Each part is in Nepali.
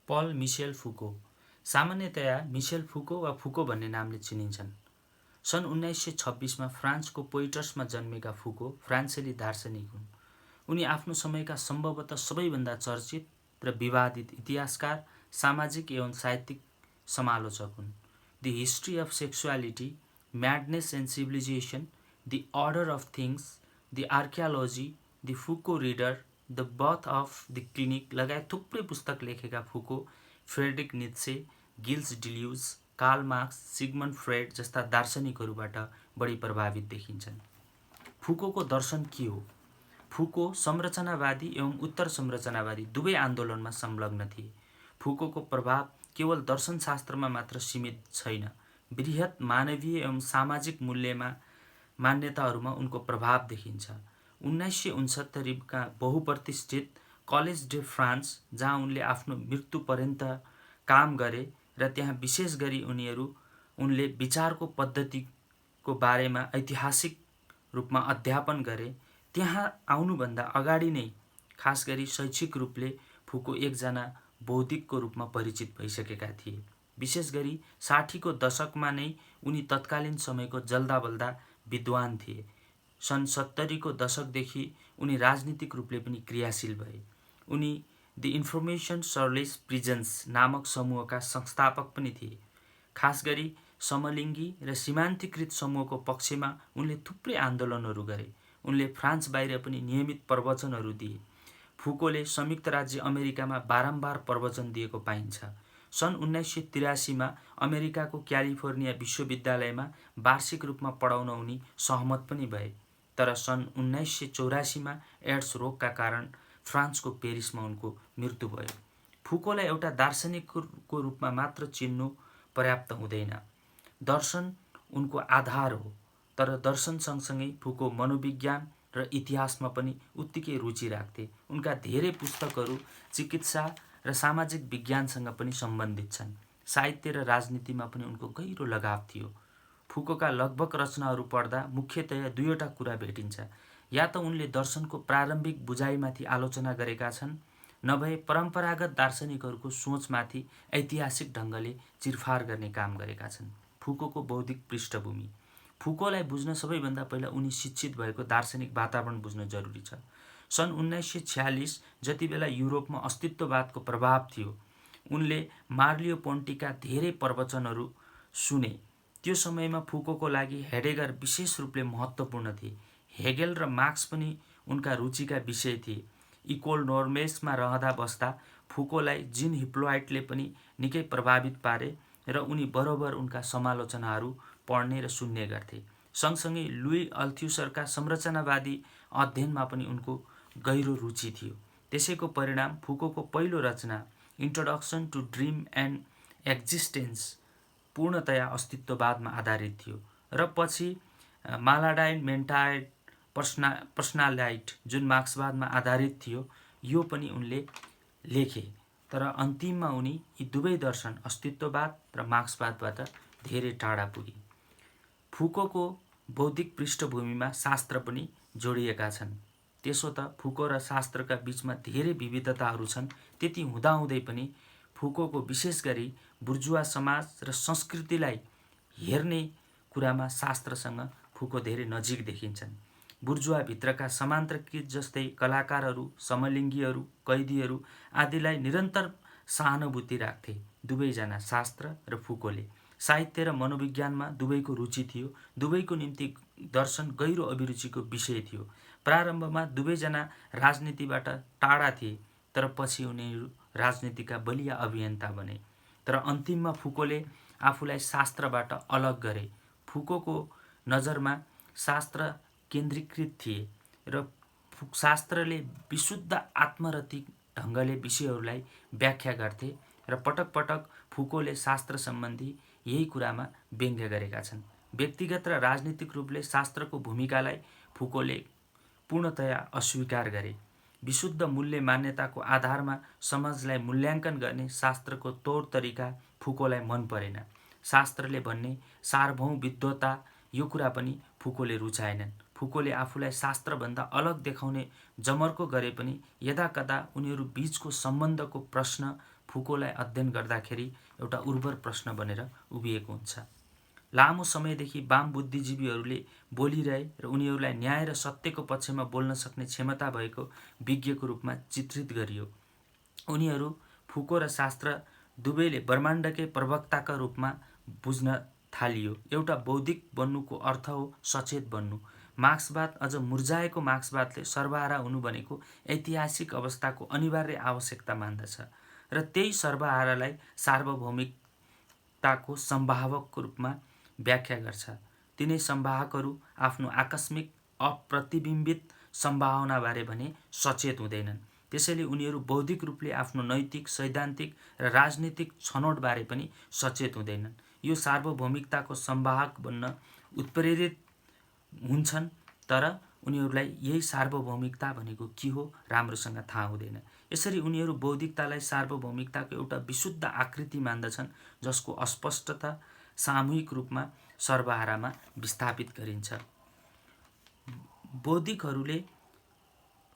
पल मिसेल फुको, सामान्यतया मिसेल फुको वा फुको भन्ने नामले चिनिन्छन्। सन् 1926मा फ्रान्सको पोइटर्समा जन्मेका फुको फ्रान्सेली दार्शनिक हुन्। उनी आफ्नो समयका सम्भवतः सबैभन्दा चर्चित र विवादित इतिहासकार, सामाजिक एवं साहित्यिक समालोचक हुन्। The history of sexuality, madness and civilisation, the order of things, the archaeology, the Foucault reader, the birth of the clinic लगायत थुप्रै पुस्तक लेखेका Foucault Friedrich Nietzsche, Gilles Deleuze, Karl Marx, Sigmund Freud जस्ता दार्शनिकहरूबाट बढी प्रभावित देखिन्छन्। फुकोको दर्शन के हो? फुको संरचनावादी एवं उत्तर संरचनावादी दुवै आन्दोलनमा संलग्न थिए। फुकोको प्रभाव केवल दर्शनशास्त्रमा मात्र सीमित छैन, बृहत मानवीय एवं सामाजिक मान्यताहरूमा उनको प्रभाव देखिन्छ। 1969का बहुप्रतिष्ठित कलेज डे फ्रान्स, जहाँ उनले आफ्नो मृत्यु पर्यन्त काम गरे र त्यहाँ विशेष गरी उनले विचारको पद्धतिको बारेमा ऐतिहासिक रूपमा अध्यापन गरे, त्यहाँ आउनुभन्दा अगाडि नै खास गरी शैक्षिक रूपले फुको एकजना बौद्धिकको रूपमा परिचित भइसकेका थिए। विशेष गरी 60को दशकमा नै उनी तत्कालीन समयको जल्दाबल्दा विद्वान थिए। सन् 70को दशकदेखि उनी राजनीतिक रूपले पनि क्रियाशील भए। उनी द इन्फर्मेसन सर्लेस प्रिजन्स नामक समूहका संस्थापक पनि थिए। खास गरी समलिङ्गी र सीमान्तकृत समूहको पक्षमा उनले थुप्रै आन्दोलनहरू गरे। उनले फ्रान्स बाहिर पनि नियमित प्रवचनहरू दिए। फुकोले संयुक्त राज्य अमेरिकामा बारम्बार प्रवचन दिएको पाइन्छ। सन् 1983मा अमेरिकाको क्यालिफोर्निया विश्वविद्यालयमा वार्षिक रूपमा पढाउन उनी सहमत पनि भए, तर सन् 1984मा एड्स रोगका कारण फ्रान्सको पेरिसमा उनको मृत्यु भयो। फुकोलाई एउटा दार्शनिकको रूपमा मात्र चिन्नु पर्याप्त हुँदैन। दर्शन उनको आधार हो, तर दर्शन सँगसँगै फुको मनोविज्ञान र इतिहासमा पनि उत्तिकै रुचि राख्थे। उनका धेरै पुस्तकहरू चिकित्सा र सामाजिक विज्ञानसँग पनि सम्बन्धित छन्। साहित्य र राजनीतिमा पनि उनको गहिरो लगाव थियो। फुकोका लगभग रचनाहरू पढ्दा मुख्यतया दुईवटा कुरा भेटिन्छ। या त उनले दर्शनको प्रारम्भिक बुझाइमाथि आलोचना गरेका छन्, नभए परम्परागत दार्शनिकहरूको सोचमाथि ऐतिहासिक ढङ्गले चिरफार गर्ने काम गरेका छन्। फुकोको बौद्धिक पृष्ठभूमि। फुकोलाई बुझ्न सबैभन्दा पहिला उनी शिक्षित भएको दार्शनिक वातावरण बुझ्न जरुरी छ। सन् 1946 जति बेला युरोपमा अस्तित्ववादको प्रभाव थियो, उनले मार्लियो पोन्टीका धेरै प्रवचनहरू सुने। त्यो समयमा फुकोको लागि हेडेगर विशेष रूपले महत्त्वपूर्ण थिए। हेगेल र मार्क्स पनि उनका रुचिका विषय थिए। इकोल नोर्मेसमा रहँदा बस्दा फुकोलाई जिन हिप्लोइटले पनि निकै प्रभावित पारे र उनी बरोबर उनका समालोचनाहरू पढ्ने र सुन्ने गर्थे। सँगसँगै लुई अल्थ्युसरका संरचनावादी अध्ययनमा पनि उनको गहिरो रुचि थियो। त्यसैको परिणाम फुकोको पहिलो रचना introduction to dream and existence पूर्णतया अस्तित्ववादमा आधारित थियो र पछि मालाडाइन मेन्टाइड पर्सनालाइट जुन मार्क्सवादमा आधारित थियो, यो पनि उनले लेखे। तर अन्तिममा उनी यी दुवै दर्शन अस्तित्ववाद र मार्क्सवादबाट धेरै टाढा पुगे। फुकोको बौद्धिक पृष्ठभूमिमा शास्त्र पनि जोडिएका छन्। त्यसो त फुको र शास्त्रका बीचमा धेरै विविधताहरू छन्। त्यति हुँदाहुँदै पनि फुकोको विशेष गरी बुर्जुवा समाज र संस्कृतिलाई हेर्ने कुरामा शास्त्रसँग फुको धेरै नजिक देखिन्छन्। बुर्जुवाभित्रका समान्तरकृत जस्तै कलाकारहरू, समलिङ्गीहरू, कैदीहरू आदिलाई निरन्तर सहानुभूति राख्थे दुवैजना, शास्त्र र फुकोले। साहित्य र मनोविज्ञानमा दुवैको रुचि थियो। दुवैको निम्ति दर्शन गहिरो अभिरुचिको विषय थियो। प्रारम्भमा दुवैजना राजनीतिबाट टाढा थिए, तर पछि उनीहरू राजनीतिका बलिया अभियन्ता बने। तर अन्तिममा फुकोले आफूलाई शास्त्रबाट अलग गरे। फुकोको नजरमा शास्त्र केन्द्रीकृत थिए र शास्त्रले विशुद्ध आत्मरतिक ढङ्गले विषयहरूलाई व्याख्या गर्थे र पटक पटक फुकोले शास्त्र सम्बन्धी यही कुरामा व्यङ्ग्य गरेका छन्। व्यक्तिगत र राजनीतिक रूपले शास्त्रको भूमिकालाई फुकोले पूर्णतया अस्वीकार गरे। विशुद्ध मूल्य मान्यताको आधारमा समाजलाई मूल्याङ्कन गर्ने शास्त्रको तौर तरिका फुकोलाई मन परेन। शास्त्रले भन्ने सार्वभौम विद्वता यो कुरा पनि फुकोले रुचाएनन्। फुकोले आफूलाई शास्त्रभन्दा अलग देखाउने जमर्को गरे पनि यदाकदा उनीहरू बीचको सम्बन्धको प्रश्न फुकोलाई अध्ययन गर्दाखेरि एउटा उर्वर प्रश्न बनेर उभिएको हुन्छ। लामो समयदेखि वाम बुद्धिजीवीहरूले बोलिरहे र उनीहरूलाई न्याय र सत्यको पक्षमा बोल्न सक्ने क्षमता भएको विज्ञको रूपमा चित्रित गरियो। उनीहरू फुको र शास्त्र दुवैले ब्रह्माण्डकै प्रवक्ताका रूपमा बुझ्न थालियो। एउटा बौद्धिक बन्नुको अर्थ हो सचेत बन्नु। मार्क्सवाद, अझ मुर्जाएको मार्क्सवादले सर्वहारा हुनु भनेको ऐतिहासिक अवस्थाको अनिवार्य आवश्यकता मान्दछ र त्यही सर्वहारालाई सार्वभौमिकताको सम्भावकको रूपमा व्याख्या गर्छ। तिनै सम्भावकहरू आफ्नो आकस्मिक अप्रतिबिम्बित सम्भावनाबारे भने सचेत हुँदैनन्। त्यसैले उनीहरू बौद्धिक रूपले आफ्नो नैतिक, सैद्धान्तिक र राजनीतिक छनौटबारे पनि सचेत हुँदैनन्। यो सार्वभौमिकताको सम्भावक बन्न उत्प्रेरित हुन्छन्, तर उनीहरूलाई यही सार्वभौमिकता भनेको के हो राम्रोसँग थाहा हुँदैन। यसरी उनीहरू बौद्धिकतालाई सार्वभौमिकताको एउटा विशुद्ध आकृति मान्दछन् जसको अस्पष्टता सामूहिक रूपमा सर्वहारामा विस्थापित गरिन्छ। बौद्धिकहरूले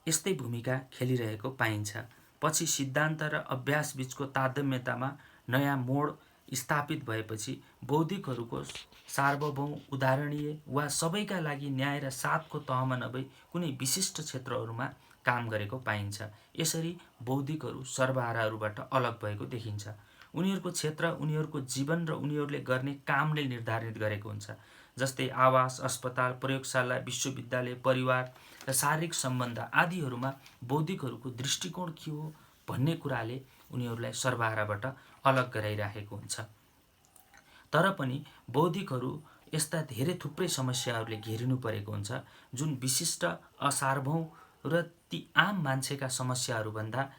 यस्तै भूमिका खेलिरहेको पाइन्छ। पछि सिद्धान्त र अभ्यास बीचको तारतम्यतामा नयाँ मोड स्थापित भएपछि बौद्धिकहरूको सार्वभौम, उदाहरणीय वा सबैका लागि न्याय र साथको तहमा नभई कुनै विशिष्ट क्षेत्रहरूमा काम गरेको पाइन्छ। यसरी बौद्धिकहरू सर्वहाराहरूबाट अलग भएको देखिन्छ। उनीहरूको क्षेत्र उनीहरूको जीवन र उनीहरूले गर्ने कामले निर्धारित गरेको हुन्छ। जस्तै आवास, अस्पताल, प्रयोगशाला, विश्वविद्यालय, परिवार र शारीरिक सम्बन्ध आदिहरूमा बौद्धिकहरूको दृष्टिकोण के हो भन्ने कुराले उनीहरूलाई सर्वहाराबाट अलग गराइराखेको हुन्छ। तर पनि बौद्धिकहरू यस्ता धेरै थुप्रै समस्याहरूले घेरिनु परेको हुन्छ जुन विशिष्ट, असार्वभौम र ती आम मान्छेका समस्याहरूभन्दा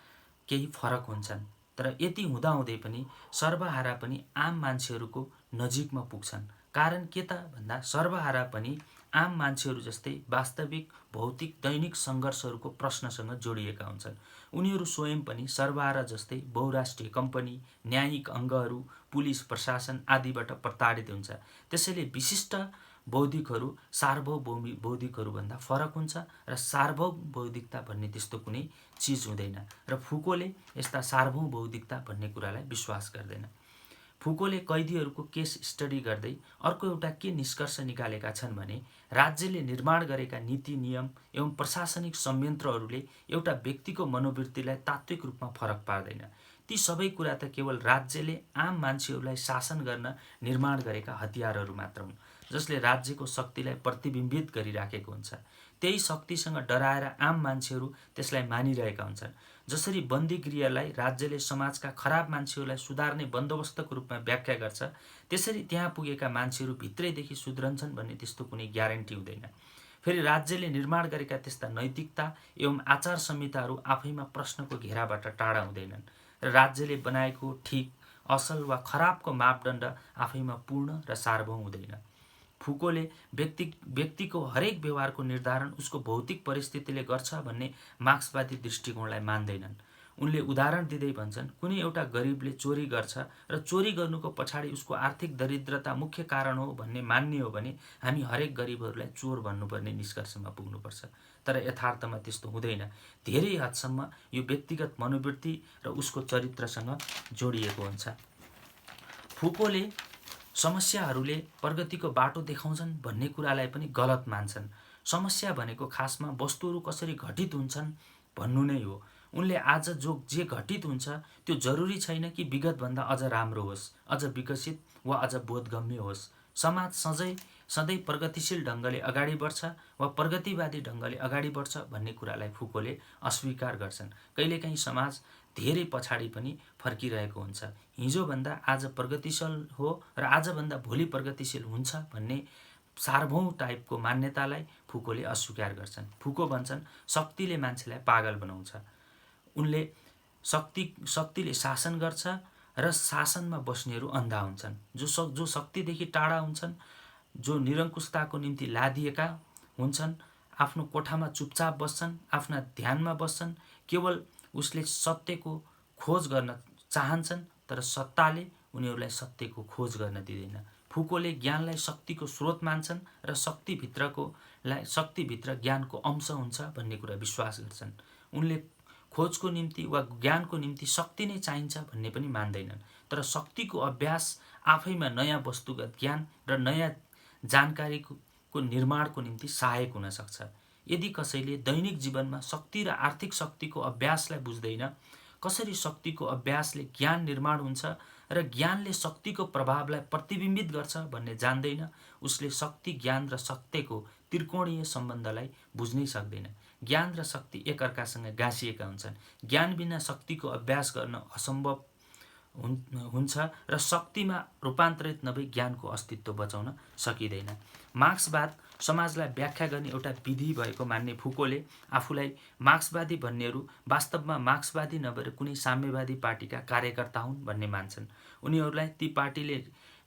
केही फरक हुन्छन्। तर यति हुँदाहुँदै पनि सर्वहारा पनि आम मान्छेहरूको नजिकमा पुग्छन्। कारण के त भन्दा सर्वहारा पनि आम मान्छेहरू जस्तै वास्तविक, भौतिक, दैनिक सङ्घर्षहरूको प्रश्नसँग जोडिएका हुन्छन्। उनीहरू स्वयं पनि सर्वहारा जस्तै बहुराष्ट्रिय कम्पनी, न्यायिक अङ्गहरू, पुलिस, प्रशासन आदिबाट प्रताडित हुन्छ। त्यसैले विशिष्ट बौद्धिकहरू सार्वभौमिक बौद्धिकहरूभन्दा फरक हुन्छ र सार्वभौम बौद्धिकता भन्ने त्यस्तो कुनै चिज हुँदैन र फुकोले यस्ता सार्वभौम बौद्धिकता भन्ने कुरालाई विश्वास गर्दैन। फुकोले कैदीहरूको केस स्टडी गर्दै अर्को एउटा के निष्कर्ष निकालेका छन् भने राज्यले निर्माण गरेका नीति, नियम एवं प्रशासनिक संयन्त्रहरूले एउटा व्यक्तिको मनोवृत्तिलाई तात्विक रूपमा फरक पार्दैन। ती सबै कुरा त केवल राज्यले आम मान्छेहरूलाई शासन गर्न निर्माण गरेका हतियारहरू मात्र हुन्, जसले राज्यको शक्तिलाई प्रतिबिम्बित गरिराखेको हुन्छ। त्यही शक्तिसँग डराएर आम मान्छेहरू त्यसलाई मानिरहेका हुन्छन्। जसरी बन्दीगृहलाई राज्यले समाजका खराब मान्छेहरूलाई सुधार्ने बन्दोबस्तको रूपमा व्याख्या गर्छ, त्यसरी त्यहाँ पुगेका मान्छेहरू भित्रैदेखि सुध्रन्छन् भन्ने त्यस्तो कुनै ग्यारेन्टी हुँदैन। फेरि राज्यले निर्माण गरेका त्यस्ता नैतिकता एवं आचार संहिताहरू आफैमा प्रश्नको घेराबाट टाढा हुँदैनन् र राज्यले बनाएको ठिक, असल वा खराबको मापदण्ड आफैमा पूर्ण र सार्वभौम हुँदैन। फुकोले व्यक्तिको हरेक व्यवहारको निर्धारण उसको भौतिक परिस्थितिले गर्छ भन्ने मार्क्सवादी दृष्टिकोणलाई मान्दैनन्। उनले उदाहरण दिँदै भन्छन्, कुनै एउटा गरिबले चोरी गर्छ र चोरी गर्नुको पछाडि उसको आर्थिक दरिद्रता मुख्य कारण हो भन्ने मान्ने हो भने हामी हरेक गरिबहरूलाई चोर भन्नुपर्ने निष्कर्षमा पुग्नुपर्छ। तर यथार्थमा त्यस्तो हुँदैन। धेरै हदसम्म यो व्यक्तिगत मनोवृत्ति र उसको चरित्रसँग जोडिएको हुन्छ। फुकोले समस्याहरूले प्रगतिको बाटो देखाउँछन् भन्ने कुरालाई पनि गलत मान्छन्। समस्या भनेको खासमा वस्तुहरू कसरी घटित हुन्छन् भन्नु नै हो। उनले आज जे घटित हुन्छ त्यो जरुरी छैन कि विगतभन्दा अझ राम्रो होस्, अझ विकसित वा अझ बोधगम्य होस्। समाज सधैँ प्रगतिशील ढङ्गले अगाडि बढ्छ वा प्रगतिवादी ढङ्गले अगाडि बढ्छ भन्ने कुरालाई फुकोले अस्वीकार गर्छन्। कहिलेकाहीँ समाज धेरै पछाडि पनि फर्किरहेको हुन्छ। हिजोभन्दा आज प्रगतिशील हो र आजभन्दा भोलि प्रगतिशील हुन्छ भन्ने सार्वभौम टाइपको मान्यतालाई फुकोले अस्वीकार गर्छन्। फुको भन्छन् शक्तिले मान्छेलाई पागल बनाउँछ। उनले शक्तिले शासन गर्छ र शासनमा बस्नेहरू अन्धा हुन्छन्। जो शक्तिदेखि टाढा हुन्छन्, जो निरङ्कुशताको निम्ति लादिएका हुन्छन्, आफ्नो कोठामा चुपचाप बस्छन्, आफ्ना ध्यानमा बस्छन्, केवल उसले सत्यको खोज गर्न चाहन्छन्, तर सत्ताले उनीहरूलाई सत्यको खोज गर्न दिँदैन। फुकोले ज्ञानलाई शक्तिको स्रोत मान्छन् र शक्तिभित्र ज्ञानको अंश हुन्छ भन्ने कुरा विश्वास गर्छन्। उनले खोजको निम्ति वा ज्ञानको निम्ति शक्ति नै चाहिन्छ भन्ने पनि मान्दैनन्। तर शक्तिको अभ्यास आफैमा नयाँ वस्तुगत ज्ञान र नयाँ जानकारीको निर्माणको निम्ति सहायक हुन सक्छ। यदि कसैले दैनिक जीवनमा शक्ति र आर्थिक शक्तिको अभ्यासलाई बुझ्दैन, कसरी शक्तिको अभ्यासले ज्ञान निर्माण हुन्छ र ज्ञानले शक्तिको प्रभावलाई प्रतिबिम्बित गर्छ भन्ने जान्दैन, उसले शक्ति, ज्ञान र सत्यको त्रिकोणीय सम्बन्धलाई बुझ्नै सक्दैन। ज्ञान र शक्ति एकअर्कासँग गाँसिएका हुन्छन्। ज्ञान बिना शक्तिको अभ्यास गर्न असम्भव हुन्छ र शक्तिमा रूपान्तरित नभई ज्ञानको अस्तित्व बचाउन सकिँदैन। मार्क्सवाद समाजलाई व्याख्या गर्ने एउटा विधि भएको मान्ने फुकोले आफूलाई मार्क्सवादी भन्नेहरू वास्तवमा मार्क्सवादी नभएर कुनै साम्यवादी पार्टीका कार्यकर्ता हुन् भन्ने मान्छन्। उनीहरूलाई ती पार्टीले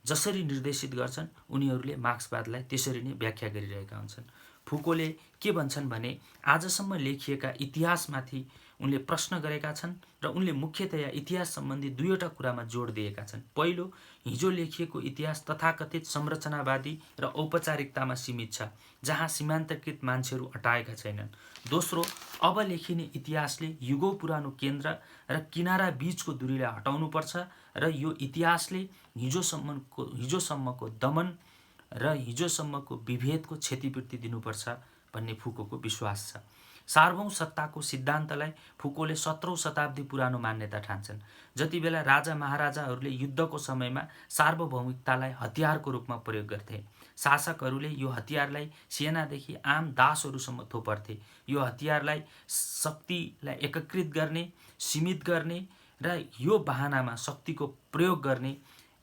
जसरी निर्देशित गर्छन्, उनीहरूले मार्क्सवादलाई त्यसरी नै व्याख्या गरिरहेका हुन्छन्। फुकोले के भन्छन् भने आजसम्म लेखिएका इतिहासमाथि उनले प्रश्न गरेका छन् र उनले मुख्यतया इतिहास सम्बन्धी दुईवटा कुरामा जोड दिएका छन्। पहिलो, हिजो लेखिएको इतिहास तथाकथित संरचनावादी र औपचारिकतामा सीमित छ, जहाँ सीमान्तकृत मान्छेहरू हटाएका छैनन्। दोस्रो, अब लेखिने इतिहासले युगौँ पुरानो केन्द्र र किनारा बीचको दूरीलाई हटाउनुपर्छ र यो इतिहासले हिजोसम्मको दमन र हिजोसम्मको विभेदको क्षतिपूर्ति दिनुपर्छ भन्ने फुकोको विश्वास छ। सार्वभौम सत्ताको सिद्धान्तलाई फुकोले 17औं शताब्दी पुरानो मान्यता ठान्छन्। जति बेला राजा महाराजाहरूले युद्धको समयमा सार्वभौमिकतालाई हतियारको रूपमा प्रयोग गर्थे, शासकहरूले यो हतियारलाई सेनादेखि आम दासहरूसम्म थोपर्थे। यो हतियारलाई शक्तिलाई एकीकृत गर्ने, सीमित गर्ने र यो बहानामा शक्तिको प्रयोग गर्ने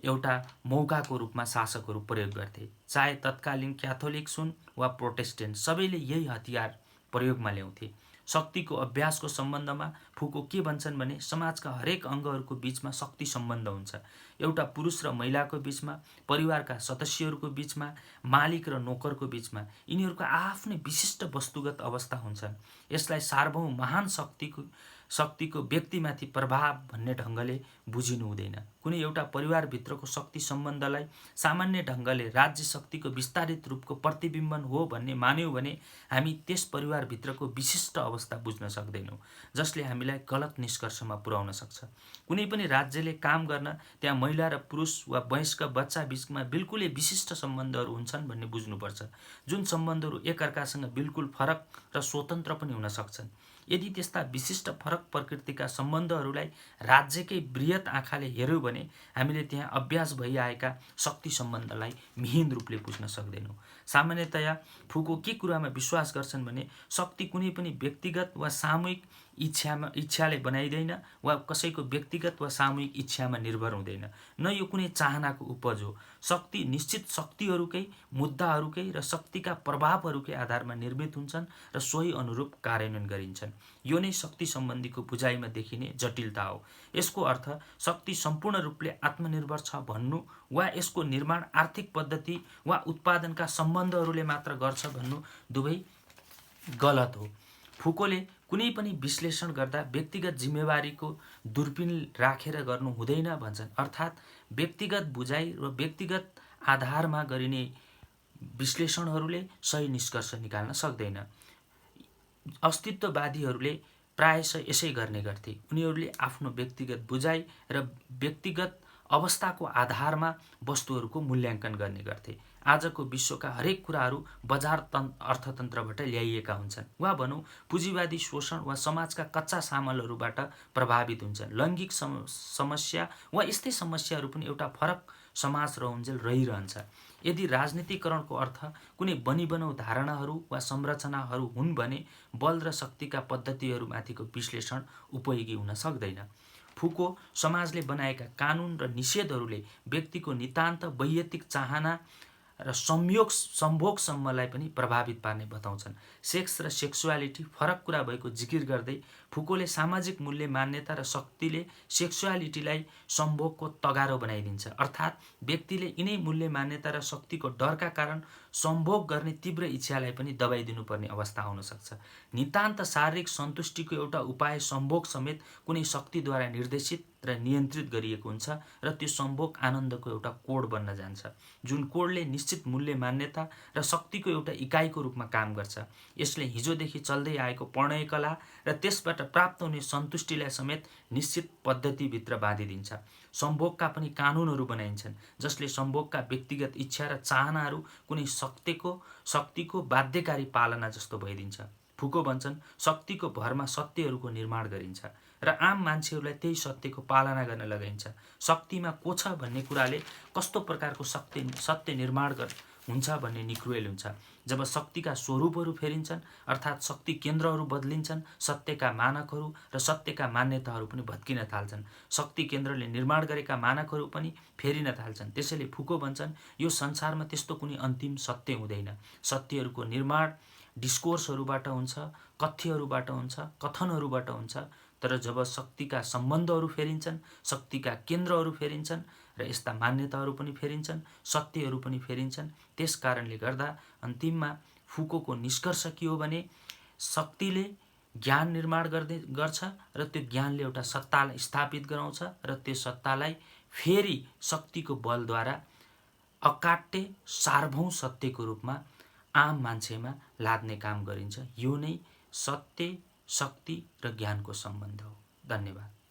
एउटा मौकाको रूपमा शासकहरू प्रयोग गर्थे। चाहे तत्कालीन क्याथोलिक हुन् वा प्रोटेस्टेन्ट, सबैले यही हतियार प्रयोगमा ल्याउँथे। शक्तिको अभ्यासको सम्बन्धमा फुको के भन्छन् भने समाजका हरेक अङ्गहरूको बीचमा शक्ति सम्बन्ध हुन्छ। एउटा पुरुष र महिलाको बीचमा, परिवारका सदस्यहरूको बीचमा, मालिक र नोकरको बीचमा यिनीहरूको आफ्नै विशिष्ट वस्तुगत अवस्था हुन्छन्। यसलाई सार्वभौम महान शक्तिको व्यक्तिमाथि प्रभाव भन्ने ढङ्गले बुझिनु हुँदैन। कुनै एउटा परिवारभित्रको शक्ति सम्बन्धलाई सामान्य ढङ्गले राज्य शक्तिको विस्तारित रूपको प्रतिबिम्बन हो भन्ने मान्यौँ भने हामी त्यस परिवारभित्रको विशिष्ट अवस्था बुझ्न सक्दैनौँ, जसले हामीलाई गलत निष्कर्षमा पुर्याउन सक्छ। कुनै पनि राज्यले काम गर्न त्यहाँ महिला र पुरुष वा वयस्क बच्चा बीचमा बिल्कुलै विशिष्ट सम्बन्धहरू हुन्छन् भन्ने बुझ्नुपर्छ, जुन सम्बन्धहरू एकअर्कासँग बिल्कुल फरक र स्वतन्त्र पनि हुन सक्छन्। यदि त्यस्ता विशिष्ट फरक प्रकृतिका सम्बन्धहरूलाई राज्यकै बृहत आँखाले हेऱ्यौँ भने हामीले त्यहाँ अभ्यास भइआएका शक्ति सम्बन्धलाई मिहिन रूपले बुझ्न सक्दैनौँ। सामान्यतया फुको के कुरामा विश्वास गर्छन् भने शक्ति कुनै पनि व्यक्तिगत वा सामूहिक इच्छाले बनाइँदैन वा कसैको व्यक्तिगत वा सामूहिक इच्छामा निर्भर हुँदैन, न यो कुनै चाहनाको उपज हो। शक्ति निश्चित शक्तिहरूकै, मुद्दाहरूकै र शक्तिका प्रभावहरूकै आधारमा निर्मित हुन्छन् र सोही अनुरूप कार्यान्वयन गरिन्छन्। यो नै शक्ति सम्बन्धीको बुझाइमा देखिने जटिलता हो। यसको अर्थ शक्ति सम्पूर्ण रूपले आत्मनिर्भर छ भन्नु वा यसको निर्माण आर्थिक पद्धति वा उत्पादनका सम्बन्धहरूले मात्र गर्छ भन्नु दुवै गलत हो। फुकोले कुनै पनि विश्लेषण गर्दा व्यक्तिगत जिम्मेवारीको दूरबीन राखेर गर्नु हुँदैन भन्छन्। अर्थात् व्यक्तिगत बुझाइ र व्यक्तिगत आधारमा गरिने विश्लेषणहरूले सही निष्कर्ष निकाल्न सक्दैन। अस्तित्ववादीहरूले प्रायः यसै गर्ने गर्थे। उनीहरूले आफ्नो व्यक्तिगत बुझाइ र व्यक्तिगत अवस्थाको आधारमा वस्तुहरूको मूल्याङ्कन गर्ने गर्थे। आजको विश्वका हरेक कुराहरू बजार अर्थतन्त्रबाट ल्याइएका हुन्छन् वा भनौँ पुँजीवादी शोषण वा समाजका कच्चा सामलहरूबाट प्रभावित हुन्छन्। लैङ्गिक समस्या वा यस्तै समस्याहरू पनि एउटा फरक समाज रहन्जेल रहिरहन्छ। यदि राजनीतिकरणको अर्थ कुनै बनिबनौ धारणाहरू वा संरचनाहरू हुन् भने बल र शक्तिका पद्धतिहरूमाथिको विश्लेषण उपयोगी हुन सक्दैन। फुको समाजले बनाएका कानुन र निषेधहरूले व्यक्तिको नितान्त वैयक्तिक चाहना र सम्भोगसम्मलाई पनि प्रभावित पार्ने बताउँछन्। सेक्स र सेक्सुअलिटी फरक कुरा भएको जिकिर गर्दै फुकोले सामाजिक मूल्य, मान्यता र शक्तिले सेक्सुअलिटीलाई सम्भोगको तगारो बनाइदिन्छ। अर्थात् व्यक्तिले यिनै मूल्य, मान्यता र शक्तिको डरका कारण सम्भोग गर्ने तीव्र इच्छालाई पनि दबाइदिनुपर्ने अवस्था आउन सक्छ। नितान्त शारीरिक सन्तुष्टिको एउटा उपाय सम्भोग समेत कुनै शक्तिद्वारा निर्देशित र नियन्त्रित गरिएको हुन्छ र त्यो सम्भोग आनन्दको एउटा कोड बन्न जान्छ, जुन कोडले निश्चित मूल्य मान्यता र शक्तिको एउटा इकाइको रूपमा काम गर्छ। यसले हिजोदेखि चल्दै आएको प्रणय कला र त्यसबाट प्राप्त हुने सन्तुष्टिलाई समेत निश्चित पद्धतिभित्र बाँधिदिन्छ। सम्भोगका पनि कानुनहरू बनाइन्छन्, जसले सम्भोगका व्यक्तिगत इच्छा र चाहनाहरू कुनै शक्तिको बाध्यकारी पालना जस्तो भइदिन्छ। फुको भन्छन्, शक्तिको भरमा सत्यहरूको निर्माण गरिन्छ र आम मान्छेहरूलाई त्यही सत्यको पालना गर्न लगाइन्छ। शक्तिमा को छ भन्ने कुराले कस्तो प्रकारको सत्य निर्माण हुन्छ भन्ने निक्रुएल हुन्छ। जब शक्तिका स्वरूपहरू फेरिन्छन्, अर्थात् शक्ति केन्द्रहरू बदलिन्छन्, सत्यका मानकहरू र सत्यका मान्यताहरू पनि भत्किन थाल्छन्। शक्ति केन्द्रले निर्माण गरेका मानकहरू पनि फेरिन थाल्छन्। त्यसैले फुको भन्छन्, यो संसारमा त्यस्तो कुनै अन्तिम सत्य हुँदैन। सत्यहरूको निर्माण डिस्कोर्सहरूबाट हुन्छ, कथ्यहरूबाट हुन्छ, कथनहरूबाट हुन्छ। तर जब शक्तिका सम्बन्धहरू फेरिन्छन्, शक्तिका केन्द्रहरू फेरिन्छन् र यस्ता मान्यताहरू पनि फेरिन्छन्, सत्यहरू पनि फेरिन्छन्। त्यस कारणले गर्दा अन्तिममा फुकोको निष्कर्ष के हो भने शक्तिले ज्ञान निर्माण गर्छ र त्यो ज्ञानले एउटा सत्तालाई स्थापित गराउँछ र त्यो सत्तालाई फेरि शक्तिको बलद्वारा अकाट्य सार्वभौम सत्यको रूपमा आम मान्छेमा लाद्ने काम गरिन्छ। यो नै सत्य, शक्ति र ज्ञानको सम्बन्ध हो। धन्यवाद।